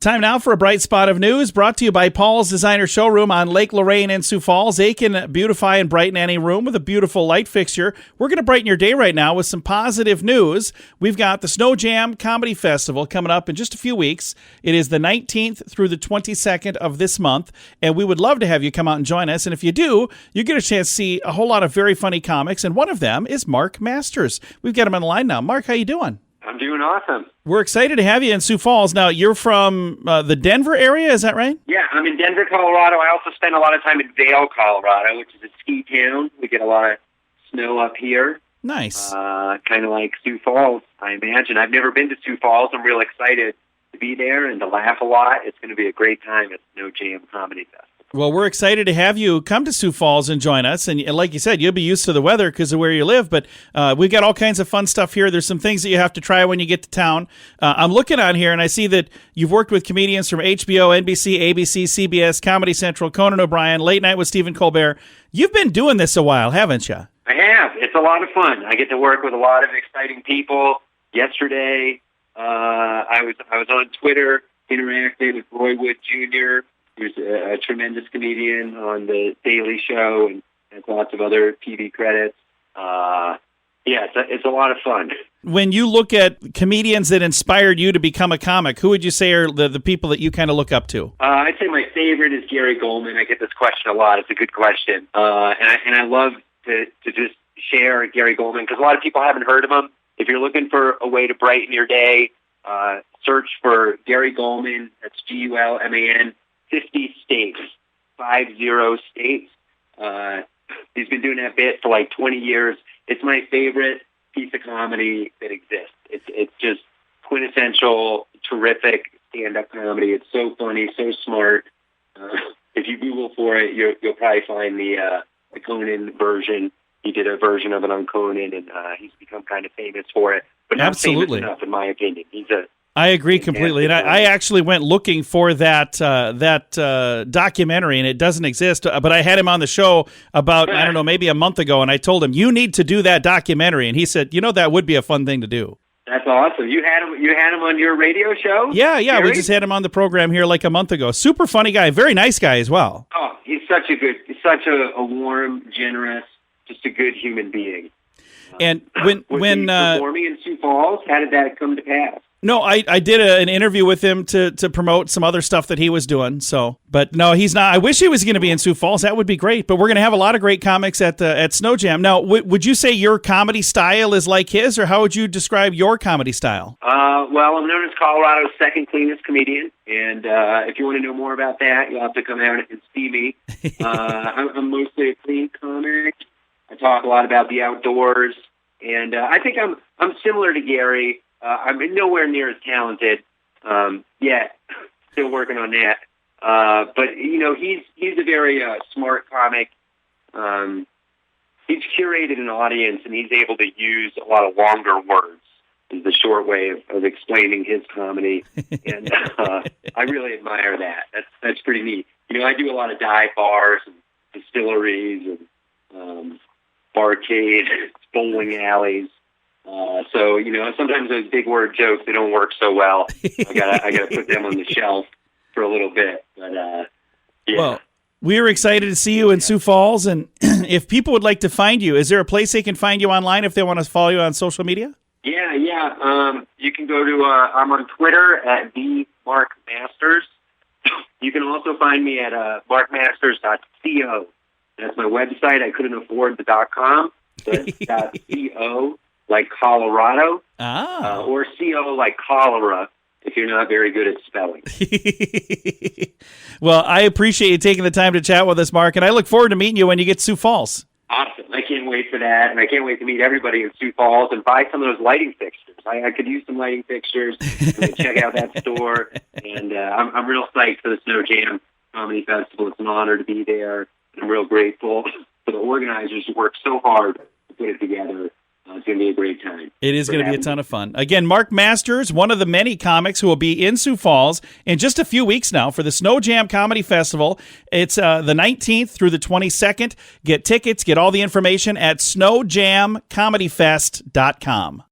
Time now for a bright spot of news brought to you by Paul's Designer Showroom on Lake Lorraine in Sioux Falls. They can beautify and brighten any room with a beautiful light fixture. We're going to brighten your day right now with some positive news. We've got the SnoJam Comedy Festival coming up in just a few weeks. It is the 19th through the 22nd of this month, and we would love to have you come out and join us. And if you do, you get a chance to see a whole lot of very funny comics, and one of them is Mark Masters. We've got him on the line now. Mark, how you doing? I'm doing awesome. We're excited to have you in Sioux Falls. Now, you're from the Denver area, is that right? Yeah, I'm in Denver, Colorado. I also spend a lot of time in Vail, Colorado, which is a ski town. We get a lot of snow up here. Nice. Kind of like Sioux Falls, I imagine. I've never been to Sioux Falls. I'm real excited to be there and to laugh a lot. It's going to be a great time at SnoJam Comedy Festival. Well, we're excited to have you come to Sioux Falls and join us. And like you said, you'll be used to the weather because of where you live. But we've got all kinds of fun stuff here. There's some things that you have to try when you get to town. I'm looking on here, and I see that you've worked with comedians from HBO, NBC, ABC, CBS, Comedy Central, Conan O'Brien, Late Night with Stephen Colbert. You've been doing this a while, haven't you? I have. It's a lot of fun. I get to work with a lot of exciting people. Yesterday, I was on Twitter interacting with Roy Wood Jr., who's a tremendous comedian on The Daily Show and has lots of other TV credits. It's a lot of fun. When you look at comedians that inspired you to become a comic, who would you say are the people that you kind of look up to? I'd say my favorite is Gary Goldman. I get this question a lot. It's a good question. And I love to just share Gary Goldman because a lot of people haven't heard of him. If you're looking for a way to brighten your day, search for Gary Goldman. That's Gulman. 50 states, 50 states. He's been doing that bit for like 20 years. It's my favorite piece of comedy that exists. It's just quintessential, terrific stand-up comedy. It's so funny, so smart. If you Google for it, you'll probably find the Conan version. He did a version of it on Conan, and he's become kind of famous for it. But not Absolutely. famous enough, in my opinion. I agree completely, and I actually went looking for that documentary, and it doesn't exist. But I had him on the show about maybe a month ago, and I told him you need to do that documentary, and he said, that would be a fun thing to do. That's awesome. You had him on your radio show? Yeah, Gary? we just had him on the program here like a month ago. Super funny guy, very nice guy as well. Oh, he's such a warm, generous, just a good human being. And when performing in Sioux Falls, how did that come to pass? No, I did an interview with him to promote some other stuff that he was doing. But no, he's not. I wish he was going to be in Sioux Falls. That would be great. But we're going to have a lot of great comics at SnoJam. Now, would you say your comedy style is like his, or how would you describe your comedy style? Well, I'm known as Colorado's second cleanest comedian, and if you want to know more about that, you'll have to come out and see me. I'm mostly a clean comic. I talk a lot about the outdoors, and I think I'm similar to Gary. I'm nowhere near as talented yet. Still working on that. But he's a very smart comic. He's curated an audience, and he's able to use a lot of longer words. Is the short way of explaining his comedy, and I really admire that. That's pretty neat. I do a lot of dive bars and distilleries and barcade, bowling alleys. So sometimes those big word jokes, they don't work so well. I gotta put them on the shelf for a little bit. But yeah. Well, we're excited to see you in Sioux Falls, and if people would like to find you, is there a place they can find you online if they want to follow you on social media? Yeah. You can go to I'm on Twitter at @markmasters. You can also find me at markmasters.co. That's my website. I couldn't afford the .com. So it's .co. Like Colorado, or CO like cholera, if you're not very good at spelling. Well, I appreciate you taking the time to chat with us, Mark, and I look forward to meeting you when you get to Sioux Falls. Awesome. I can't wait for that, and I can't wait to meet everybody in Sioux Falls and buy some of those lighting fixtures. I could use some lighting fixtures. Check out that store, and I'm real psyched for the SnoJam Comedy Festival. It's an honor to be there. I'm real grateful for the organizers who worked so hard to put it together. It's going to be a great time. It is going to be a ton of fun. Again, Mark Masters, one of the many comics who will be in Sioux Falls in just a few weeks now for the SnoJam Comedy Festival. It's the 19th through the 22nd. Get tickets, get all the information at snowjamcomedyfest.com.